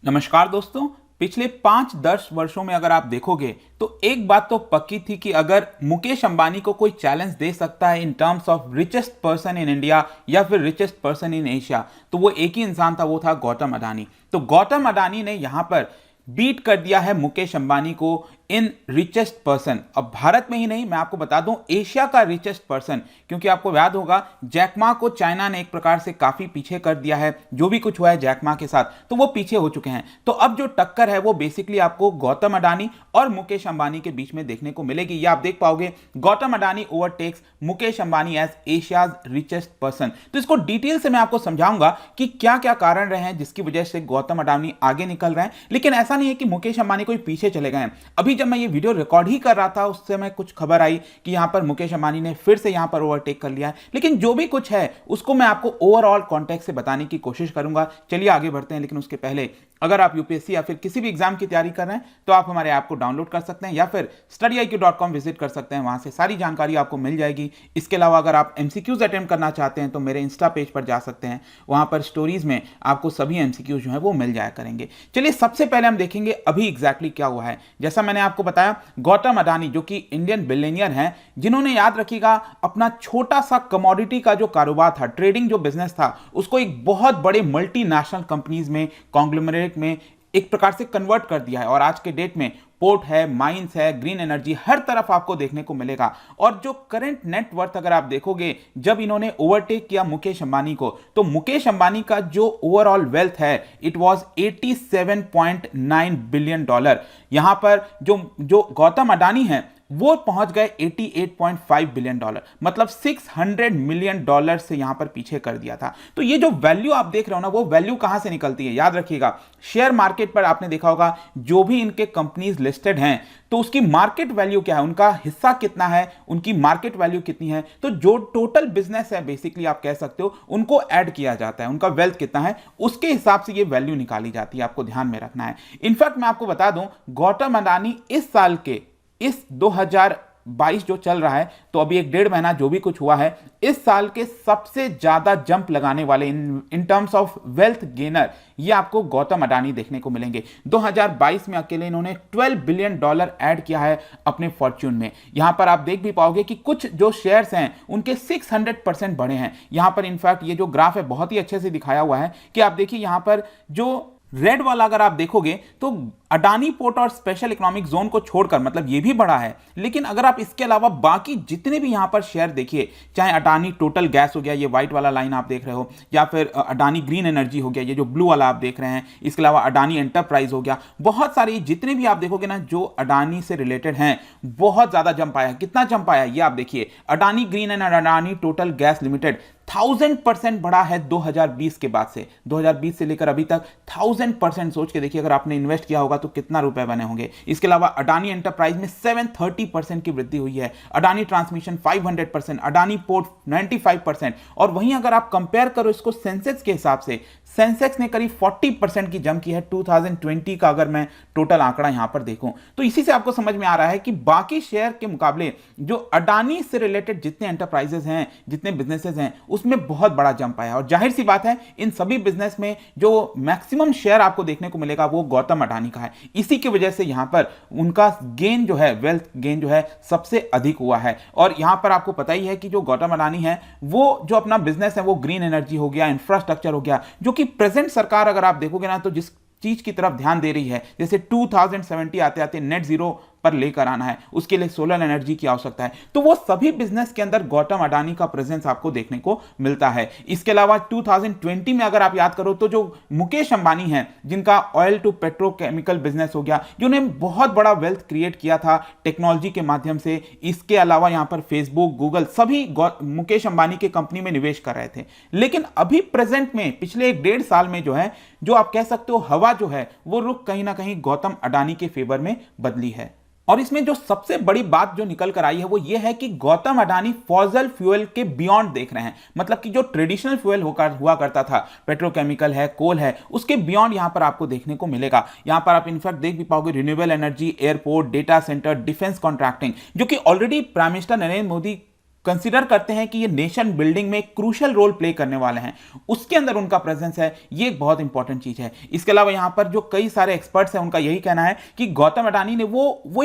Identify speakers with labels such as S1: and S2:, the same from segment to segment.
S1: नमस्कार दोस्तों। पिछले 5-10 वर्षों में अगर आप देखोगे तो एक बात तो पक्की थी कि अगर मुकेश अंबानी को कोई चैलेंज दे सकता है in terms of richest person in India या फिर रिचेस्ट पर्सन इन एशिया, तो वो एक ही इंसान था, वो था गौतम अडानी। तो गौतम अडानी ने यहां पर बीट कर दिया है मुकेश अंबानी को इन रिचेस्ट पर्सन। अब भारत में ही नहीं, मैं आपको बता दूं एशिया का रिचेस्ट पर्सन, क्योंकि आपको याद होगा जैकमा को चाइना ने एक प्रकार से काफी पीछे कर दिया है। जो भी कुछ हुआ है जैकमा के साथ, तो वो पीछे हो चुके हैं। तो अब जो टक्कर है वो बेसिकली आपको गौतम अडानी और मुकेश अंबानी के बीच में देखने को मिलेगी। ये आप देख पाओगे, Gautam Adani overtakes Mukesh Ambani as Asia's richest person. तो इसको डिटेल से मैं आपको समझाऊंगा कि क्या क्या कारण रहे हैं जिसकी वजह से गौतम अडानी आगे निकल रहे हैं। लेकिन ऐसा नहीं है कि मुकेश अंबानी कोई पीछे चले गए हैं। अभी जब मैं ये वीडियो रिकॉर्ड ही कर रहा था उस समय कुछ खबर आई कि यहां पर मुकेश अंबानी ने फिर से यहां पर ओवरटेक कर लिया है। लेकिन जो भी कुछ है उसको मैं आपको ओवरऑल कॉन्टेक्स्ट से बताने की कोशिश करूंगा। चलिए आगे बढ़ते हैं। लेकिन उसके पहले अगर आप यूपीएससी या फिर किसी भी एग्जाम की तैयारी कर रहे हैं तो आप हमारे ऐप को डाउनलोड कर सकते हैं या फिर studiiq.com विजिट कर सकते हैं। वहां से सारी जानकारी आपको मिल जाएगी। इसके अलावा अगर आप एमसीक्यूज अटेम्प्ट करना चाहते हैं तो मेरे इंस्टा पेज पर जा सकते हैं। वहां पर स्टोरीज में आपको सभी एमसीक्यूज जो है वो मिल जाया करेंगे। चलिए सबसे पहले हम देखेंगे अभी एग्जैक्टली क्या हुआ है। जैसा मैंने आपको बताया, गौतम अडानी जो कि इंडियन बिलियनियर हैं, जिन्होंने याद रखिएगा अपना छोटा सा कमोडिटी का जो कारोबार था, ट्रेडिंग जो बिजनेस था, उसको एक बहुत बड़े मल्टीनेशनल कंपनीज में, कॉन्ग्लोमरेट में एक प्रकार से कन्वर्ट कर दिया है। और आज के डेट में पोर्ट है, माइंस है, ग्रीन एनर्जी हर तरफ आपको देखने को मिलेगा। और जो करंट नेट वर्थ अगर आप देखोगे, जब इन्होंने ओवरटेक किया मुकेश अंबानी को, तो मुकेश अंबानी का जो ओवरऑल वेल्थ है इट वाज 87.9 बिलियन डॉलर। यहां पर जो गौतम अडानी है वो पहुंच गए 88.5 बिलियन डॉलर, मतलब 600 मिलियन डॉलर से यहां पर पीछे कर दिया था। तो ये जो वैल्यू आप देख रहे हो ना, वो वैल्यू कहां से निकलती है याद रखिएगा। शेयर मार्केट पर आपने देखा होगा जो भी इनके कंपनीज लिस्टेड हैं तो उसकी मार्केट वैल्यू क्या है, उनका हिस्सा कितना है, उनकी मार्केट वैल्यू कितनी है। तो जो टोटल बिजनेस है बेसिकली आप कह सकते हो, उनको ऐड किया जाता है, उनका वेल्थ कितना है उसके हिसाब से ये वैल्यू निकाली जाती है। आपको ध्यान में रखना है। इनफैक्ट मैं आपको बता दूं, गौतम अडानी इस साल के इस 2022 जो चल रहा है, तो अभी 1-1.5 महीना जो भी कुछ हुआ है, इस साल के सबसे ज्यादा जंप लगाने वाले in terms of wealth gainer ये आपको गौतम अडानी देखने को मिलेंगे। 2022 में अकेले इन्होंने 12 बिलियन डॉलर ऐड किया है अपने फॉर्च्यून में। यहां पर आप देख भी पाओगे कि कुछ जो शेयर्स हैं उनके 600% बढ़े हैं। यहां पर इनफैक्ट ये जो ग्राफ है बहुत ही अच्छे से दिखाया हुआ है कि आप देखिए यहां पर जो रेड वाला अगर आप देखोगे तो अडानी पोर्ट और स्पेशल इकोनॉमिक जोन को छोड़कर, मतलब ये भी बड़ा है, लेकिन अगर आप इसके अलावा बाकी जितने भी यहां पर शेयर देखिए, चाहे अडानी टोटल गैस हो गया, ये व्हाइट वाला लाइन आप देख रहे हो, या फिर अडानी ग्रीन एनर्जी हो गया, ये जो ब्लू वाला आप देख रहे हैं, इसके अलावा अडानी एंटरप्राइज हो गया, बहुत सारे जितने भी आप देखोगे ना जो अडानी से रिलेटेड हैं, बहुत ज्यादा जंप आया है। कितना जंप आया ये आप देखिए, Adani green and Adani total gas limited 1000% बढ़ा है 2020 के बाद से। 2020 से लेकर अभी तक 1000% सोच के देखिए, अगर आपने इन्वेस्ट किया होगा तो कितना रुपए बने होंगे। इसके अलावा अडानी एंटरप्राइज में 730% की वृद्धि हुई है, अडानी ट्रांसमिशन 500%, अडानी पोर्ट 95%। और वहीं अगर आप कंपेयर करो इसको सेंसेक्स के हिसाब से, सेंसेक्स ने करीब 40% की जंप की है 2020 का अगर मैं टोटल आंकड़ा यहां पर देखूं। तो इसी से आपको समझ में आ रहा है कि बाकी शेयर के मुकाबले जो अडानी से रिलेटेड जितने एंटरप्राइजेस हैं, जितने बिजनेसेस हैं, उसमें बहुत बड़ा जंप आया। और जाहिर सी बात है इन सभी बिजनेस में जो मैक्सिमम शेयर आपको देखने को मिलेगा वो गौतम अडानी का है। इसी की वजह से यहां पर उनका गेन जो है, वेल्थ गेन जो है, सबसे अधिक हुआ है। और यहां पर आपको पता ही है कि जो गौतम अडानी है वो जो अपना बिजनेस है वो ग्रीन एनर्जी हो गया, इंफ्रास्ट्रक्चर हो गया, जो कि प्रेजेंट सरकार अगर आप देखोगे ना तो जिस चीज की तरफ ध्यान दे रही है, जैसे 2070 आते आते नेट जीरो पर लेकर आना है, उसके लिए सोलर एनर्जी की आवश्यकता है, तो वो सभी बिजनेस के अंदर गौतम अडानी का प्रेजेंस आपको देखने को मिलता है। इसके अलावा 2020 में अगर आप याद करो तो जो मुकेश अंबानी हैं, जिनका ऑयल टू पेट्रोकेमिकल बिजनेस हो गया, जिन्होंने बहुत बड़ा वेल्थ क्रिएट किया था टेक्नोलॉजी के माध्यम से, इसके अलावा यहां पर फेसबुक, गूगल सभी मुकेश अंबानी के कंपनी में निवेश कर रहे थे। लेकिन अभी प्रेजेंट में पिछले 1-1.5 साल में जो है, जो आप कह सकते हो हवा जो है वो रुख कहीं ना कहीं गौतम अडानी के फेवर में बदली है। और इसमें जो सबसे बड़ी बात जो निकल कर आई है वो ये है कि गौतम अडानी फॉसिल फ्यूल के बियॉन्ड देख रहे हैं। मतलब कि जो ट्रेडिशनल फ्यूल हुआ करता था, पेट्रोकेमिकल है, कोल है, उसके बियॉन्ड यहां पर आपको देखने को मिलेगा। यहां पर आप इनफैक्ट देख भी पाओगे renewable energy, airport, data centre, defence contracting, जो कि already prime minister Narendra Modi consider करते हैं कि ये नेशन बिल्डिंग में क्रूशियल रोल प्ले करने वाले हैं, उसके अंदर उनका प्रेजेंस है, ये एक बहुत इंपॉर्टेंट चीज है। इसके अलावा यहां पर जो कई सारे एक्सपर्ट्स हैं उनका यही कहना है कि गौतम अडानी ने वो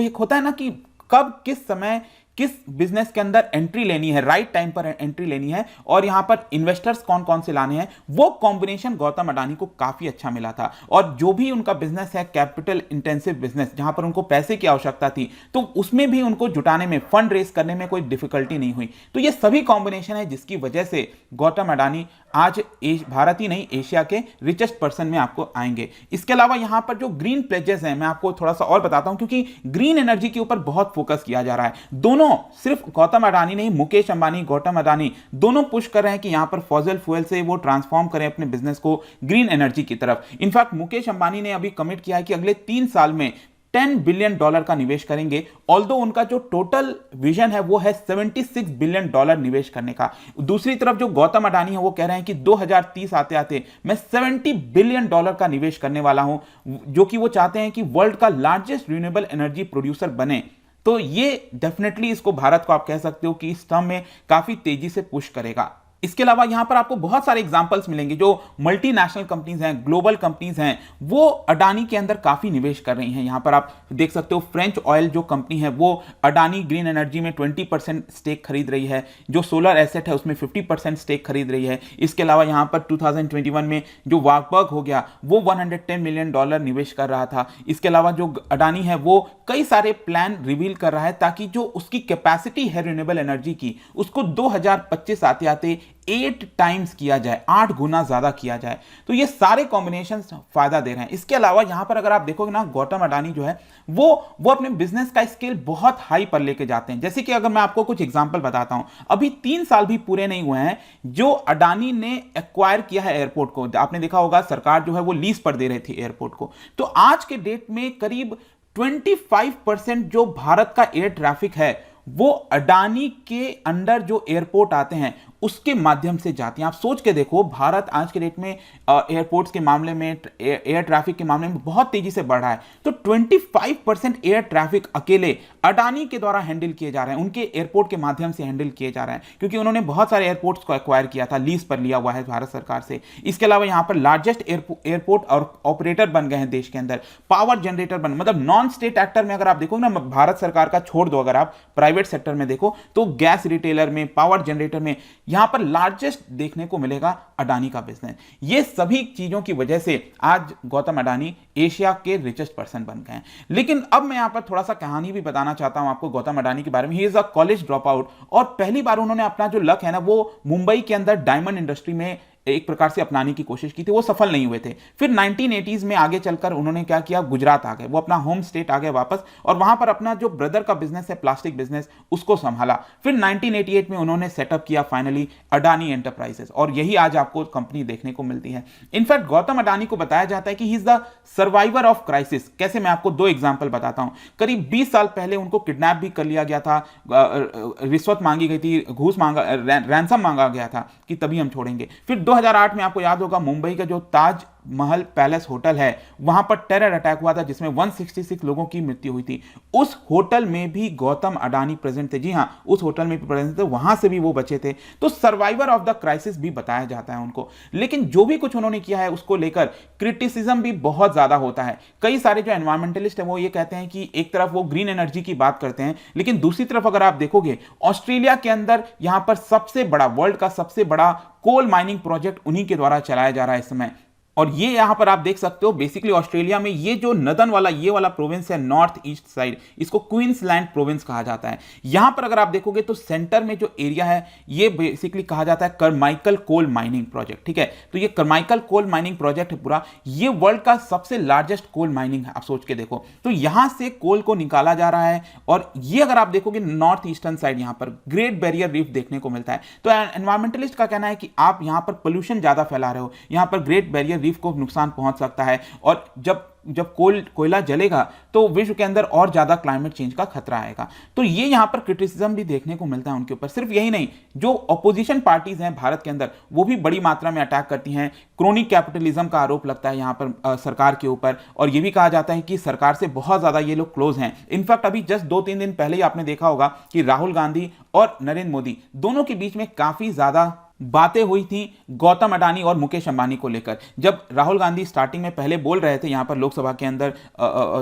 S1: एक होता है ना कि कब किस समय किस बिजनेस के अंदर एंट्री लेनी है, राइट टाइम पर एंट्री लेनी है, और यहां पर इन्वेस्टर्स कौन कौन से लाने हैं, वो कॉम्बिनेशन गौतम अडानी को काफी अच्छा मिला था। और जो भी उनका बिजनेस है कैपिटल इंटेंसिव बिजनेस, जहां पर उनको पैसे की आवश्यकता थी, तो उसमें भी उनको जुटाने में, फंड रेस करने में कोई डिफिकल्टी नहीं हुई। तो ये सभी कॉम्बिनेशन है जिसकी वजह से गौतम अडानी आज भारत ही नहीं एशिया के रिचेस्ट पर्सन में आपको आएंगे। इसके अलावा यहां पर जो ग्रीन प्लेजेस हैं, मैं आपको थोड़ा सा और बताता हूं, क्योंकि ग्रीन एनर्जी के ऊपर बहुत फोकस किया जा रहा है। दोनों, सिर्फ गौतम अडानी नहीं, मुकेश अंबानी, गौतम अडानी दोनों पुश कर रहे हैं कि यहां पर फॉसिल फ्यूल से वो ट्रांसफॉर्म करें अपने बिजनेस को ग्रीन एनर्जी की तरफ। इनफैक्ट मुकेश अंबानी ने अभी कमिट किया है कि अगले 3 साल में $10 बिलियन का निवेश करेंगे। ऑल्दो उनका जो टोटल विजन है वो है $76 बिलियन निवेश करने का। दूसरी तरफ जो गौतम अडानी है वो कह रहे हैं कि 2030 आते आते मैं $70 बिलियन का निवेश करने वाला हूं, जो कि वो चाहते हैं कि वर्ल्ड का लार्जेस्ट रिन्यूएबल एनर्जी प्रोड्यूसर बने। तो ये डेफिनेटली इसको भारत को आप कह सकते हो कि इस टर्म में काफी तेजी से पुश करेगा। इसके अलावा यहां पर आपको बहुत सारे एग्जांपल्स मिलेंगे, जो मल्टीनेशनल कंपनीज हैं, ग्लोबल कंपनीज हैं, वो अडानी के अंदर काफी निवेश कर रही हैं। यहां पर आप देख सकते हो फ्रेंच ऑयल जो कंपनी है वो अडानी ग्रीन एनर्जी में 20% स्टेक खरीद रही है, जो सोलर एसेट है उसमें 50% स्टेक खरीद रही है। इसके अलावा यहां पर 2021 में जो वार्बर्ग हो गया वो $110 मिलियन निवेश कर रहा था। इसके अलावा जो अडानी है वो कई सारे प्लान रिवील कर रहा है ताकि जो उसकी कैपेसिटी है रिन्यूएबल एनर्जी की, उसको 2025 आते आते 8 टाइम्स किया जाए, 8 गुना ज्यादा किया जाए। तो ये सारे कॉम्बिनेशन फायदा दे रहे हैं। इसके अलावा यहां पर अगर आप देखोगे ना, गौतम अडानी जो है वो अपने बिजनेस का स्केल बहुत हाई पर लेके जाते हैं। जैसे कि अगर मैं आपको कुछ एग्जांपल बताता हूं, अभी 3 साल भी पूरे नहीं हुए हैं जो अडानी ने एक्वायर किया है एयरपोर्ट को। आपने देखा होगा सरकार जो है वो लीज पर दे रही थी एयरपोर्ट को। तो आज के डेट में करीब 25% जो भारत का एयर ट्रैफिक है वो अडानी के अंडर जो एयरपोर्ट आते हैं उसके माध्यम से जाती हैं। आप सोच के देखो, भारत आज के डेट में एयरपोर्ट्स के मामले में, एयर ट्रैफिक के मामले में बहुत तेजी से बढ़ रहा है। तो 25% एयर ट्रैफिक अकेले अडानी के द्वारा हैंडल किए जा रहे हैं, उनके एयरपोर्ट के माध्यम से हैंडल किए जा रहे हैं, क्योंकि उन्होंने बहुत सारे एयरपोर्ट्स को एक्वायर किया था, लीज पर लिया हुआ है भारत सरकार से। इसके अलावा यहां पर लार्जेस्ट एयरपोर्ट और ऑपरेटर बन गए हैं देश के अंदर, पावर जनरेटर बन, मतलब नॉन स्टेट एक्टर में अगर आप देखो ना, भारत सरकार का छोड़ दो, अगर आप प्राइवेट सेक्टर में देखो तो गैस रिटेलर में, पावर जनरेटर में यहां पर लार्जेस्ट देखने को मिलेगा अडानी का बिजनेस। ये सभी चीजों की वजह से आज गौतम अडानी एशिया के रिचेस्ट पर्सन बन गए हैं। लेकिन अब मैं यहां पर थोड़ा सा कहानी भी बताना चाहता हूं आपको गौतम अडानी के बारे में। He is a college drop out, और पहली बार उन्होंने अपना जो लक है ना वो मुंबई के अंदर डायमंड इंडस्ट्री में एक प्रकार से अपनाने की कोशिश की थी, वो सफल नहीं हुए थे। फिर 1980s में आगे चलकर उन्होंने क्या किया, गुजरात आ गए, वो अपना होम स्टेट आ गए वापस, और वहां पर अपना जो ब्रदर का बिजनेस है प्लास्टिक बिजनेस उसको संभाला। फिर 1988 में उन्होंने सेटअप किया फाइनली अडानी एंटरप्राइजेस, और यही आज आपको कंपनी देखने को मिलती है। इनफैक्ट गौतम अडानी को बताया जाता है कि he is the survivor of crisis. कैसे, मैं आपको 2 एग्जाम्पल बताता हूं। करीब 20 साल पहले उनको किडनैप भी कर लिया गया था, रिश्वत मांगी गई थी, घूस मांगा, रैंसम मांगा गया था कि तभी हम छोड़ेंगे। फिर 2008 में आपको याद होगा मुंबई का जो ताज महल पैलेस होटल है, वहां पर टेरर अटैक हुआ था जिसमें 166 लोगों की मृत्यु हुई थी। उस होटल में भी गौतम अडानी प्रेजेंट थे। जी हां, उस होटल में भी प्रेजेंट थे, वहां से भी वो बचे थे। तो सर्वाइवर ऑफ द क्राइसिस भी बताया जाता है उनको। लेकिन जो भी कुछ उन्होंने किया है उसको लेकर क्रिटिसिज्म भी बहुत ज्यादा होता है। कई सारे जो एनवायरमेंटलिस्ट है वो ये कहते हैं कि एक तरफ वो ग्रीन एनर्जी की बात करते हैं, लेकिन दूसरी तरफ अगर आप देखोगे ऑस्ट्रेलिया के अंदर यहां पर सबसे बड़ा, वर्ल्ड का सबसे बड़ा कोल माइनिंग प्रोजेक्ट उन्हीं के द्वारा चलाया जा रहा है इस समय। और ये यहां पर आप देख सकते हो, बेसिकली ऑस्ट्रेलिया में ये जो नदन वाला ये वाला प्रोविंस है नॉर्थ ईस्ट साइड, इसको क्वींसलैंड प्रोविंस कहा जाता है। यहां पर अगर आप देखोगे तो सेंटर में जो एरिया है ये बेसिकली कहा जाता है करमाइकल कोल माइनिंग प्रोजेक्ट। ठीक है, तो ये करमाइकल कोल माइनिंग प्रोजेक्ट है पूरा, ये वर्ल्ड का सबसे लार्जेस्ट कोल माइनिंग है। आप सोच के देखो, तो यहां से कोल को निकाला जा रहा है, और ये अगर आप देखोगे नॉर्थ ईस्टर्न साइड यहां पर ग्रेट बैरियर रीफ देखने को मिलता है। तो एनवायरमेंटलिस्ट का कहना है कि आप यहां पर पोल्यूशन ज्यादा फैला रहे हो, यहां पर ग्रेट बैरियर रीफ को नुकसान पहुंच सकता है, और जब कोयला जलेगा तो विश्व के अंदर और ज्यादा क्लाइमेट चेंज का खतरा आएगा। तो ये यहां पर क्रिटिसिज्म भी देखने को मिलता है उनके ऊपर। सिर्फ यही नहीं, जो ऑपोजिशन पार्टीज हैं भारत के अंदर वो भी बड़ी मात्रा में अटैक करती हैं। क्रोनिक कैपिटलिज्म का आरोप लगता है यहां पर सरकार के ऊपर, और यह भी कहा जाता है कि सरकार से बहुत ज्यादा ये लोग क्लोज हैं। इनफैक्ट अभी जस्ट 2-3 दिन पहले ही आपने देखा होगा कि राहुल गांधी और नरेंद्र मोदी दोनों के बीच में काफी ज्यादा बातें हुई थी गौतम अडानी और मुकेश अंबानी को लेकर। जब राहुल गांधी स्टार्टिंग में पहले बोल रहे थे यहां पर लोकसभा के अंदर,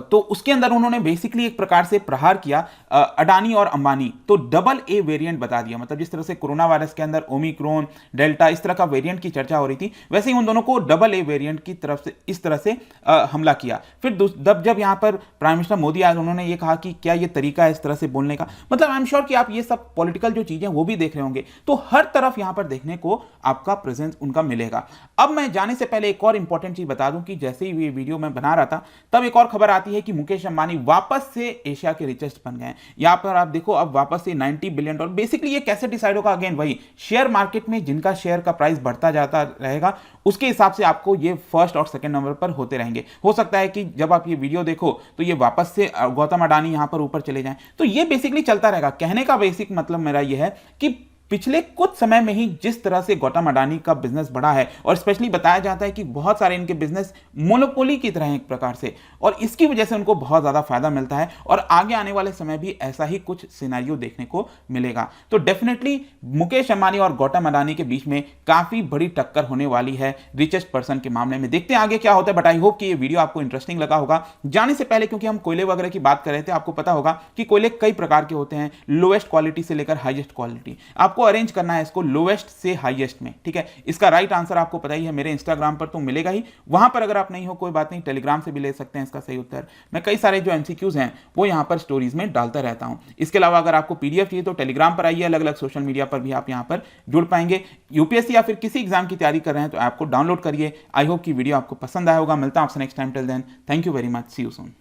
S1: तो उसके अंदर उन्होंने बेसिकली एक प्रकार से प्रहार किया अडानी और अंबानी, तो डबल ए वेरिएंट बता दिया। मतलब जिस तरह से कोरोना वायरस के अंदर ओमिक्रॉन, डेल्टा, इस तरह का वेरिएंट की चर्चा हो रही थी, वैसे ही उन दोनों को डबल ए वेरिएंट की तरफ से इस तरह से हमला किया। फिर जब यहां पर प्राइम मिनिस्टर मोदी आए, उन्होंने ये कहा कि क्या ये तरीका है इस तरह से बोलने का। मतलब आई एम श्योर कि आप ये सब पॉलिटिकल जो चीजें वो भी देख रहे होंगे। तो हर तरफ यहां पर देखने को आपका प्रेजेंस उनका मिलेगा। अब मैं जाने से पहले एक और इंपॉर्टेंट चीज बता दूं कि जैसे ही ये वीडियो मैं बना रहा था तब एक और खबर आती है कि मुकेश अंबानी वापस से एशिया के रिचेस्ट बन गए हैं। यहां पर आप देखो अब वापस से $90 बिलियन। बेसिकली ये कैसे डिसाइड होगा, अगेन वही शेयर मार्केट में जिनका शेयर का प्राइस बढ़ता जाता रहेगा उसके हिसाब से आपको ये फर्स्ट और सेकंड नंबर पर होते रहेंगे। हो सकता है कि जब आप ये वीडियो देखो तो ये वापस से गौतम अडानी यहां पर ऊपर चले जाएं। तो ये बेसिकली चलता रहेगा। कहने का बेसिक मतलब मेरा ये है कि पिछले कुछ समय में ही जिस तरह से गौतम अडानी का बिजनेस बढ़ा है, और स्पेशली बताया जाता है कि बहुत सारे इनके बिजनेस मोनोपोली की तरह एक प्रकार से, और इसकी वजह से उनको बहुत ज्यादा फायदा मिलता है, और आगे आने वाले समय भी ऐसा ही कुछ सिनेरियो देखने को मिलेगा। तो डेफिनेटली मुकेश अंबानी और गौतम अडानी के बीच में काफी बड़ी टक्कर होने वाली है रिचेस्ट पर्सन के मामले में। देखते हैं आगे क्या होता है, बट आई होप कि ये वीडियो आपको इंटरेस्टिंग लगा होगा। जाने से पहले, क्योंकि हम कोयले वगैरह की बात कर रहे थे, आपको पता होगा कि कोयले कई प्रकार के होते हैं, लोएस्ट क्वालिटी से लेकर हाईएस्ट क्वालिटी। आपको अरेंज करना है इसको लोएस्ट से हाईएस्ट में, ठीक है। इसका राइट आंसर आपको पता ही है, मेरे इंस्टाग्राम पर तो मिलेगा ही। वहां पर अगर आप नहीं हो कोई बात नहीं, टेलीग्राम से भी ले सकते हैं इसका सही उत्तर। मैं कई सारे जो एमसीक्यूज हैं वो यहां पर स्टोरीज में डालता रहता हूं। इसके अलावा अगर आपको पीडीएफ चाहिए तो टेलीग्राम पर आइए, अलग अलग सोशल मीडिया पर भी आप यहां पर जुड़ पाएंगे। यूपीएससी या फिर किसी एग्जाम की तैयारी कर रहे हैं तो ऐप को डाउनलोड करिए। आई होप कि वीडियो आपको पसंद आया होगा। मिलता हूं आपसे next time. Till then, thank you very much, see you soon.